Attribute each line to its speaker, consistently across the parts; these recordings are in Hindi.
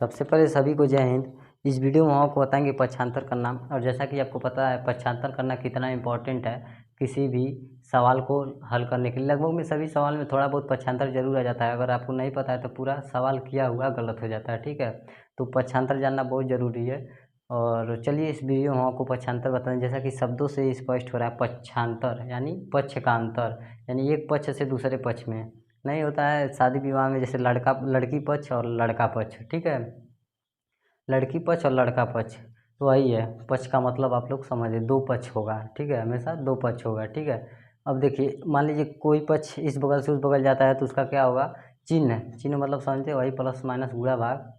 Speaker 1: सबसे पहले सभी को जय हिंद। इस वीडियो में हम आपको बताएंगे पक्षांतर करना। और जैसा कि आपको पता है पक्षांतर करना कितना इम्पोर्टेंट है किसी भी सवाल को हल करने के लिए। लगभग में सभी सवाल में थोड़ा बहुत पक्षांतर जरूर आ जाता है। अगर आपको नहीं पता है तो पूरा सवाल किया हुआ गलत हो जाता है। ठीक है, तो पक्षांतर जानना बहुत ज़रूरी है। और चलिए इस वीडियो में हम आपको पक्षांतर बताएं। जैसा कि शब्दों से स्पष्ट हो रहा है, पक्षांतर यानी पक्ष का अंतर, यानी एक पक्ष से दूसरे पक्ष में नहीं होता है। शादी विवाह में जैसे लड़की पक्ष और लड़का पक्ष, ठीक है, लड़की पक्ष और लड़का पक्ष, तो वही है। पक्ष का मतलब आप लोग समझे, दो पक्ष होगा, ठीक है, हमेशा दो पक्ष होगा, ठीक है। अब देखिए, मान लीजिए कोई पक्ष इस बगल से उस बगल जाता है तो उसका क्या होगा, चिन्ह। चिन्ह मतलब समझते वही, प्लस माइनस गुणा भाग,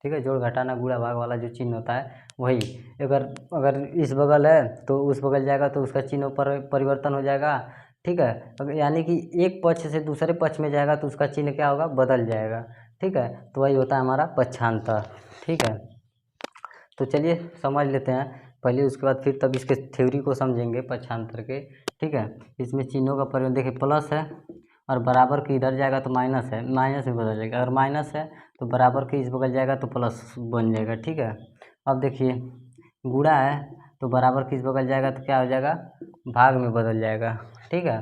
Speaker 1: ठीक है, जोड़ घटाना गुणा भाग वाला जो चिन्ह होता है वही। अगर अगर इस बगल है तो उस बगल जाएगा तो उसका चिन्ह पर परिवर्तन हो जाएगा, ठीक है। यानी कि एक पक्ष से दूसरे पक्ष में जाएगा तो उसका चिन्ह क्या होगा, बदल जाएगा, ठीक है। तो वही होता है हमारा पक्षांतर, ठीक है। तो चलिए समझ लेते हैं पहले, उसके बाद फिर तब इसके थ्योरी को समझेंगे पक्षांतर के, ठीक है। इसमें चिन्हों का परिवर्तन देखिए, प्लस है और बराबर के इधर जाएगा तो माइनस है, माइनस में बदल जाएगा। अगर माइनस है तो बराबर के इस बगल जाएगा तो प्लस बन जाएगा, ठीक है। अब देखिए गुणा है तो बराबर के इस बगल जाएगा तो क्या हो जाएगा, भाग में बदल जाएगा, ठीक है।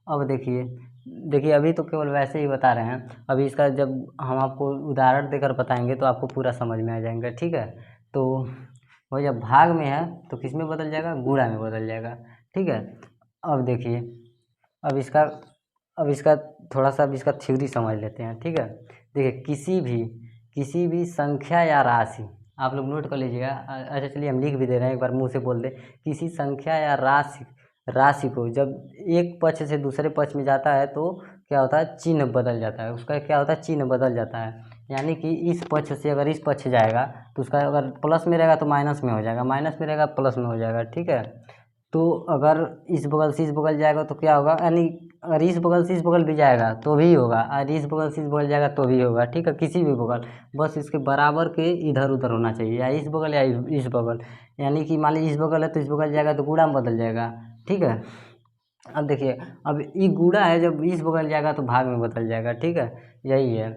Speaker 1: अब देखिए अभी तो केवल वैसे ही बता रहे हैं, अभी इसका जब हम आपको उदाहरण देकर बताएंगे तो आपको पूरा समझ में आ जाएगा, ठीक है। तो वह जब भाग में है तो किस में बदल जाएगा, गुणा में बदल जाएगा, ठीक है। अब देखिए, अब इसका थोड़ा सा अब इसका थ्योरी समझ लेते हैं, ठीक है। देखिए किसी भी संख्या या राशि, आप लोग नोट कर लीजिएगा। अच्छा चलिए हम लिख भी दे रहे हैं, एक बार मुंह से बोल दे। किसी संख्या या राशि को जब एक पक्ष से दूसरे पक्ष में जाता है तो क्या होता है, चिन्ह बदल जाता है। उसका क्या होता है, चिन्ह बदल जाता है। यानी कि इस पक्ष से अगर इस पक्ष जाएगा तो उसका अगर प्लस में रहेगा तो माइनस में हो जाएगा, माइनस में रहेगा प्लस में हो जाएगा, ठीक है। तो अगर इस बगल से इस बगल जाएगा तो क्या होगा, यानी अगर इस बगल से इस बगल भी जाएगा तो भी होगा, और इस बगल से इस बगल जाएगा तो भी होगा, ठीक है। किसी भी बगल, बस इसके बराबर के इधर उधर होना चाहिए, या इस बगल या इस बगल। यानी कि मान लीजिए इस बगल है तो इस बगल जाएगा तो गुणा में बदल जाएगा, ठीक है। अब देखिए, अब ये गुणा है, जब इस बगल जाएगा तो भाग में बदल जाएगा, ठीक है, यही है।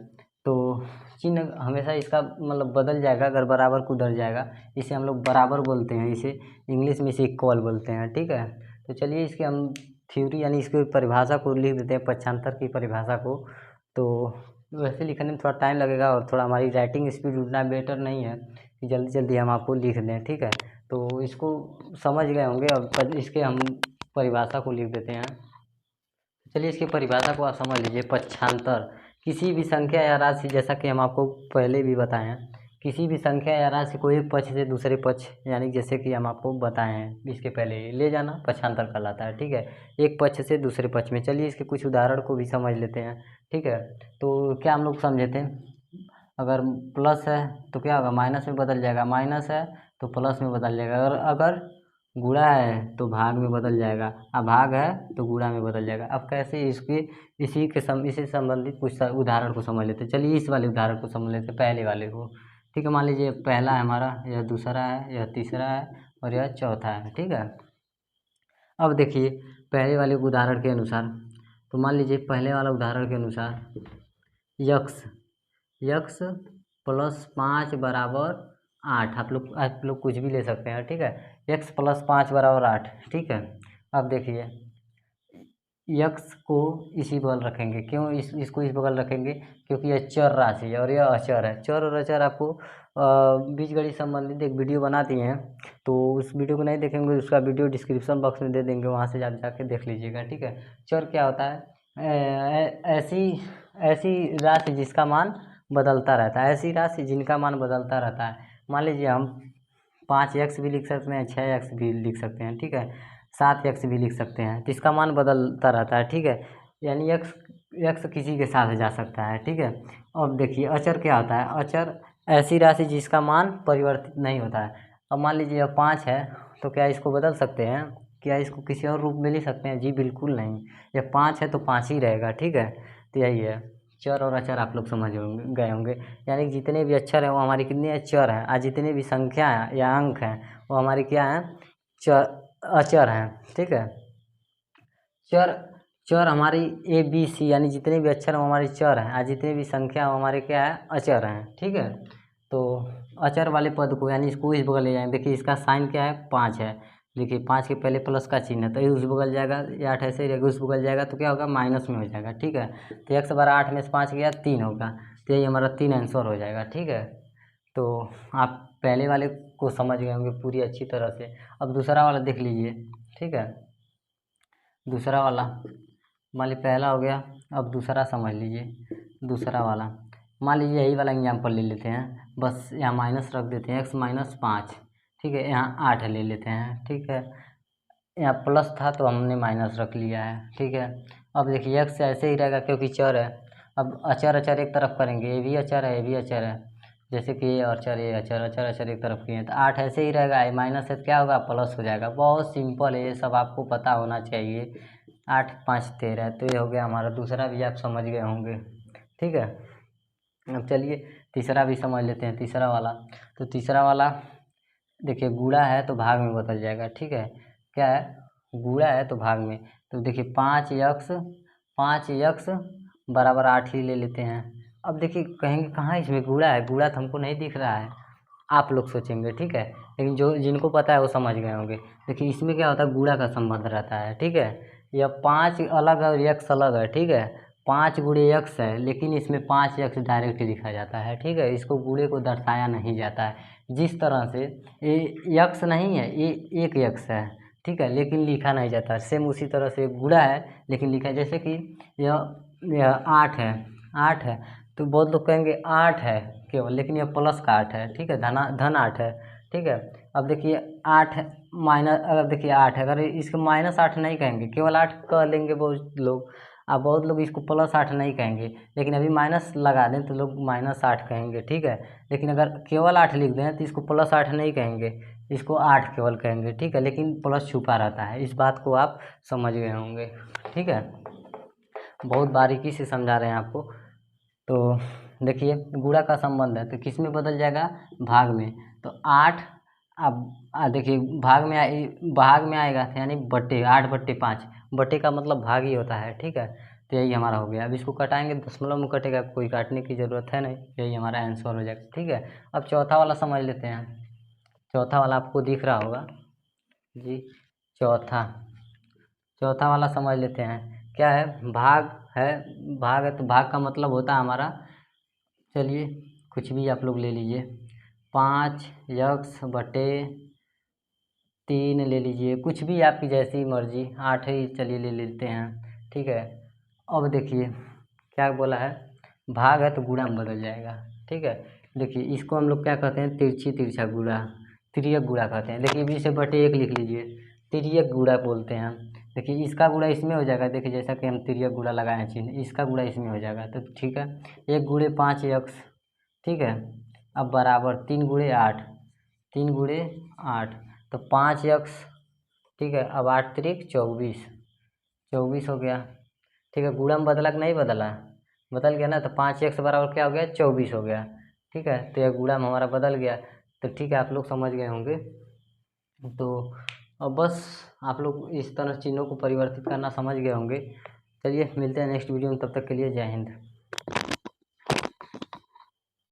Speaker 1: तो चिन्ह हमेशा इसका मतलब बदल जाएगा अगर बराबर को उधर जाएगा। इसे हम लोग बराबर बोलते हैं, इसे इंग्लिश में इसे इक्वल बोलते हैं, ठीक है। तो चलिए इसके हम थ्योरी यानी इसकी परिभाषा को लिख देते हैं, पक्षांतर की परिभाषा को। तो वैसे लिखने में थोड़ा टाइम लगेगा और थोड़ा हमारी राइटिंग स्पीड उतना बेटर नहीं है कि जल्दी जल्दी हम आपको लिख दें, ठीक है। तो इसको समझ गए होंगे। अब इसके हम परिभाषा को लिख देते हैं। चलिए इसकी परिभाषा को आप समझ लीजिए। पक्षांतर किसी भी संख्या या राशि, जैसा कि हम आपको पहले भी बताए हैं, किसी भी संख्या या राशि को एक पक्ष से दूसरे पक्ष, यानी जैसे कि हम आपको बताए हैं इसके पहले, ले जाना पक्षांतर कहलाता है, ठीक है। एक पक्ष से दूसरे पक्ष में। चलिए इसके कुछ उदाहरण को भी समझ लेते हैं, ठीक है। तो क्या हम लोग समझे थे, अगर प्लस है तो क्या होगा, माइनस में बदल जाएगा, माइनस है तो प्लस में बदल जाएगा। अगर गुणा है तो भाग में बदल जाएगा, अब भाग है तो गुणा में बदल जाएगा। अब कैसे इसी संबंधित कुछ उदाहरण को समझ लेते हैं। चलिए इस वाले उदाहरण को समझ लेते हैं, पहले वाले को, ठीक है। मान लीजिए पहला है हमारा, यह दूसरा है, यह तीसरा है और यह चौथा है, ठीक है। अब देखिए पहले वाले उदाहरण के अनुसार, तो मान लीजिए पहले वाला उदाहरण के अनुसार यक्स प्लस 5 बराबर 8, आप लोग कुछ भी ले सकते हैं, ठीक है। यक्स प्लस 5 बराबर 8, ठीक है। अब देखिए यक्स को इसी बगल रखेंगे, क्यों इसको इस बगल रखेंगे, क्योंकि यह चर राशि है और यह अचर है। चर और अचर आपको बीजगणित संबंधित एक वीडियो बना दिए हैं, तो उस वीडियो को नहीं देखेंगे उसका वीडियो डिस्क्रिप्शन बॉक्स में दे देंगे, वहाँ से आप जाके देख लीजिएगा, ठीक है। चर क्या होता है, ऐसी राशि जिसका मान बदलता रहता है, ऐसी राशि जिनका मान बदलता रहता है। मान लीजिए हम 5x भी लिख सकते हैं, 6x भी लिख सकते हैं, ठीक है, 7x भी लिख सकते हैं, तो इसका मान बदलता रहता है, ठीक है। यानी x किसी के साथ जा सकता है, ठीक है। अब देखिए अचर क्या होता है, अचर ऐसी राशि जिसका मान परिवर्तित नहीं होता है। अब मान लीजिए यह 5 है तो क्या इसको बदल सकते हैं, क्या इसको किसी और रूप में लिख सकते हैं, जी बिल्कुल नहीं। यह 5 है तो 5 ही रहेगा, ठीक है। तो यही है, चर और अचर आप लोग समझ गए होंगे। यानी कि जितने भी अक्षर हैं वो हमारी कितने चर हैं, और जितने भी संख्या हैं या अंक हैं वो हमारी क्या हैं, चर अचर हैं, ठीक है। चर चर हमारी ए बी सी यानी जितने भी अक्षर हमारे चर हैं, जितने भी संख्या हमारे क्या है अचर हैं, ठीक है। तो अचर वाले पद को यानी इसको इस बगल ले जाएंगे। देखिए इसका साइन क्या है 5 है, देखिए 5 के पहले प्लस का चिन्ह है तो ये उस बगल जाएगा, ये 8 ऐसे ही रहेगा, उस बगल जाएगा तो क्या होगा माइनस में हो जाएगा, ठीक है। तो 1 बार 8 में से 5 गया 3 होगा, तो यही हमारा 3 आंसर हो जाएगा, ठीक है। तो आप पहले वाले को समझ गए होंगे पूरी अच्छी तरह से। अब दूसरा वाला देख लीजिए, ठीक है। दूसरा वाला मान लीजिए पहला हो गया, अब दूसरा समझ लीजिए। दूसरा वाला मान लीजिए यही वाला एग्जाम्पल ले लेते हैं, बस यहाँ माइनस रख देते हैं, x-5, ठीक है। यहाँ 8 ले लेते हैं, ठीक है। यहाँ प्लस था तो हमने माइनस रख लिया है, ठीक है। अब देखिए x ऐसे ही रहेगा क्योंकि चर है। अब अचर अचर एक तरफ करेंगे, ये भी अचर है, ये भी अचर है, जैसे कि ये अचर, ये अचर, अचर अचर एक तरफ किए हैं तो 8 ऐसे ही रहेगा, ये माइनस है तो क्या होगा प्लस हो जाएगा। बहुत सिंपल है, ये सब आपको पता होना चाहिए। 8 5 13, तो ये हो गया हमारा। दूसरा भी आप समझ गए होंगे, ठीक है। अब चलिए तीसरा भी समझ लेते हैं, तीसरा वाला। तो तीसरा वाला देखिए गुणा है तो भाग में बदल जाएगा, ठीक है। क्या है, गुणा है तो भाग में। तो देखिए 5x बराबर 8 ही ले लेते हैं। अब देखिए कहेंगे कहाँ इसमें गुणा है, गुणा तो हमको नहीं दिख रहा है, आप लोग सोचेंगे, ठीक है। लेकिन जो जिनको पता है वो समझ गए होंगे। देखिए इसमें क्या होता है, गुणा का संबंध रहता है, ठीक है। यह 5 अलग है और x अलग है, ठीक है। 5 गुणे x है, लेकिन इसमें 5x डायरेक्ट लिखा जाता है, ठीक है। इसको गुणे को दर्शाया नहीं जाता है। जिस तरह से ये x नहीं है, ये एक x है, ठीक है, लेकिन लिखा नहीं जाता है। सेम उसी तरह से गुणा है लेकिन लिखा, जैसे कि यह 8 है, 8 है तो बहुत लोग कहेंगे 8 है केवल, लेकिन यह प्लस का 8 है, ठीक है, धन 8 है, ठीक है। अब देखिए 8 माइनस, अगर देखिए 8 है, अगर इसको -8 नहीं कहेंगे, केवल 8 कह लेंगे बहुत लोग। अब बहुत लोग इसको +8 नहीं कहेंगे, लेकिन अभी माइनस लगा दें तो लोग -8 कहेंगे, ठीक है। लेकिन अगर केवल 8 लिख दें तो इसको +8 नहीं कहेंगे, इसको 8 केवल कहेंगे, ठीक है। लेकिन प्लस छुपा रहता है, इस बात को आप समझ गए होंगे, ठीक है। बहुत बारीकी से समझा रहे हैं आपको। तो देखिए गुणा का संबंध है तो किस में बदल जाएगा, भाग में। तो 8 अब देखिए भाग में आएगा यानी बट्टे, 8/5, बट्टे का मतलब भाग ही होता है, ठीक है। तो यही हमारा हो गया। अब इसको कटाएंगे दशमलव में कटेगा, कोई काटने की ज़रूरत है नहीं, यही हमारा आंसर हो जाएगा, ठीक है। अब चौथा वाला समझ लेते हैं। चौथा वाला आपको दिख रहा होगा जी, चौथा वाला समझ लेते हैं। क्या है, भाग है, भाग है तो भाग का मतलब होता है हमारा, चलिए कुछ भी आप लोग ले लीजिए, 5x/3 ले लीजिए, कुछ भी आपकी जैसी मर्जी, 8 ही चलिए ले लेते हैं, ठीक है। अब देखिए क्या बोला है, भाग है तो गुणा में बदल जाएगा, ठीक है। देखिए इसको हम लोग क्या कहते हैं, तिरछा गुणा, तिर्यक गुणा कहते हैं। देखिए 20/1 लिख लीजिए, तिर्यक गुणा बोलते हैं। देखिए इसका गुणा इसमें हो जाएगा, देखिए जैसा कि हम तिर्यक गुणा लगाए हैं चिन्ह, इसका गुणा इसमें हो जाएगा तो ठीक है। 1 गुणे 5x, ठीक है। अब बराबर 3 गुणे 8, 3 गुणे 8 तो 5x, ठीक है। अब 8 त्रिक 24, 24 हो गया, ठीक है। गुणा में बदला कि नहीं बदला, बदल गया ना। तो 5x बराबर क्या हो गया, 24 हो गया, ठीक है। तो यह गुणा में हमारा बदल गया, तो ठीक है आप लोग समझ गए होंगे। तो अब बस आप लोग इस तरह चिन्हों को परिवर्तित करना समझ गए होंगे। चलिए मिलते हैं नेक्स्ट वीडियो में, तब तक के लिए जय हिंद।